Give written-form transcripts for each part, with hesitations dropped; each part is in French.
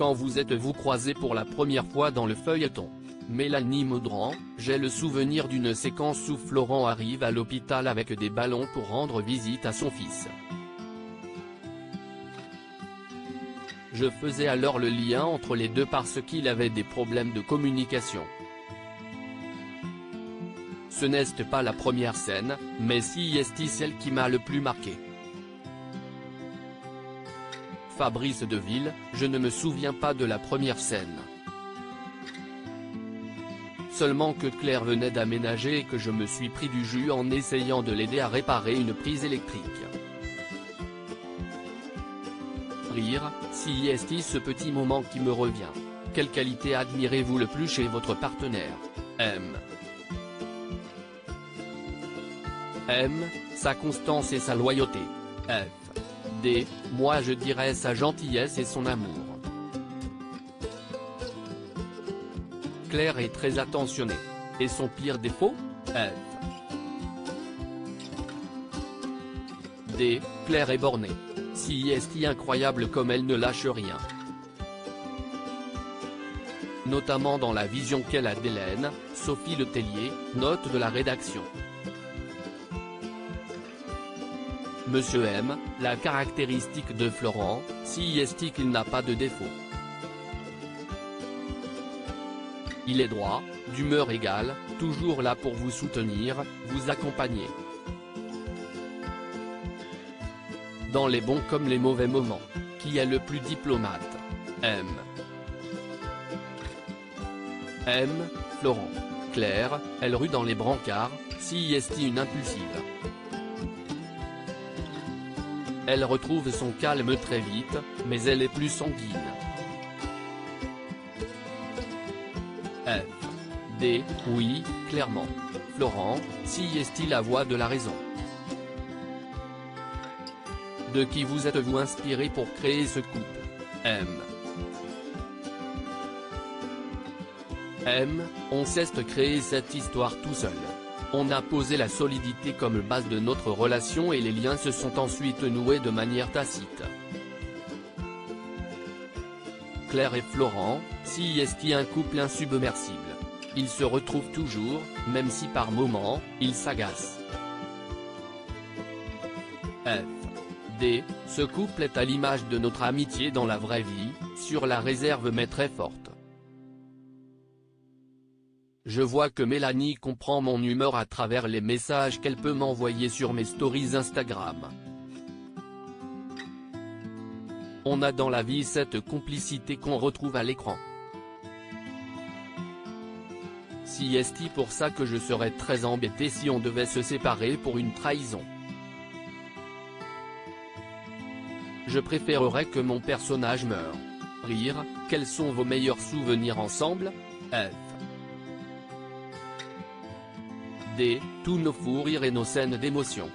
quand vous êtes-vous croisés pour la première fois dans le feuilleton? Mélanie Maudran, j'ai le souvenir d'une séquence où Florent arrive à l'hôpital avec des ballons pour rendre visite à son fils. Je faisais alors le lien entre les deux parce qu'il avait des problèmes de communication. Ce n'est pas la première scène, mais si est celle qui m'a le plus marqué. Fabrice Deville, je ne me souviens pas de la première scène. Seulement que Claire venait d'aménager et que je me suis pris du jus en essayant de l'aider à réparer une prise électrique. Rire, si est ce petit moment qui me revient. Quelle qualité admirez-vous le plus chez votre partenaire? M. Sa constance et sa loyauté. F. D. Moi je dirais sa gentillesse et son amour. Claire est très attentionnée. Et son pire défaut? F. D. Claire est bornée. Si est incroyable comme elle ne lâche rien. Notamment dans la vision qu'elle a d'Hélène, Sophie Letellier, note de la rédaction. Monsieur M, la caractéristique de Florent, si est qu'il n'a pas de défaut. Il est droit, d'humeur égale, toujours là pour vous soutenir, vous accompagner. Dans les bons comme les mauvais moments. Qui est le plus diplomate? M. Florent. Claire, elle rue dans les brancards, si est une impulsive. Elle retrouve son calme très vite, mais elle est plus sanguine. F. D. Oui, clairement. Florent, si est-il la voix de la raison? De qui vous êtes-vous inspiré pour créer ce couple? On s'est créé cette histoire tout seul. On a posé la solidité comme base de notre relation et les liens se sont ensuite noués de manière tacite. Claire et Florent, si est un couple insubmersible. Ils se retrouvent toujours, même si par moments, ils s'agacent. F. D. Ce couple est à l'image de notre amitié dans la vraie vie, sur la réserve mais très forte. Je vois que Mélanie comprend mon humeur à travers les messages qu'elle peut m'envoyer sur mes stories Instagram. On a dans la vie cette complicité qu'on retrouve à l'écran. Si est pour ça que je serais très embêté si on devait se séparer pour une trahison. Je préférerais que mon personnage meure. Rire, quels sont vos meilleurs souvenirs ensemble? F. D. Tous nos fous rires et nos scènes d'émotion.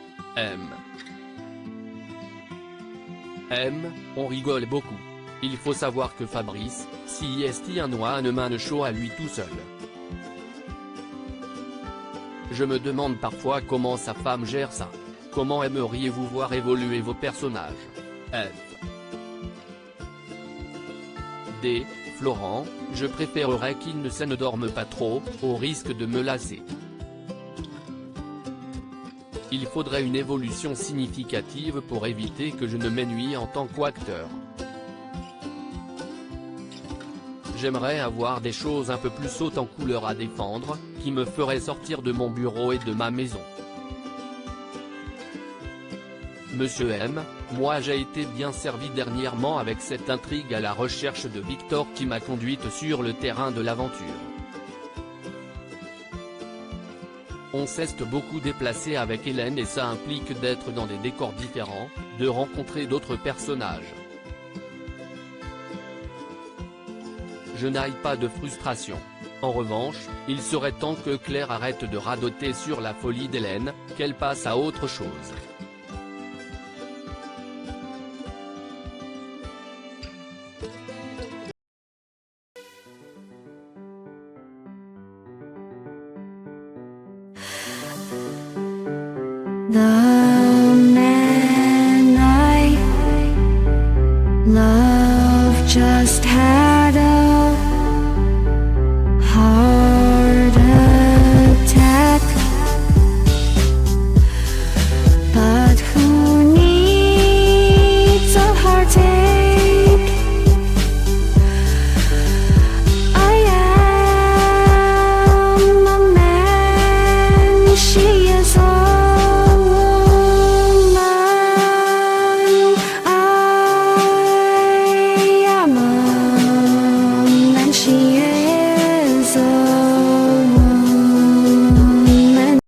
On rigole beaucoup. Il faut savoir que Fabrice, si est un one-man show à lui tout seul. Je me demande parfois comment sa femme gère ça. Comment aimeriez-vous voir évoluer vos personnages? F. D. Florent, je préférerais qu'il ne dorme pas trop, au risque de me lasser. Il faudrait une évolution significative pour éviter que je ne m'ennuie en tant qu'acteur. J'aimerais avoir des choses un peu plus hautes en couleur à défendre, qui me feraient sortir de mon bureau et de ma maison. Monsieur M, moi j'ai été bien servi dernièrement avec cette intrigue à la recherche de Victor qui m'a conduite sur le terrain de l'aventure. On s'est beaucoup déplacé avec Hélène et ça implique d'être dans des décors différents, de rencontrer d'autres personnages. Je n'aille pas de frustration. En revanche, il serait temps que Claire arrête de radoter sur la folie d'Hélène, qu'elle passe à autre chose. 나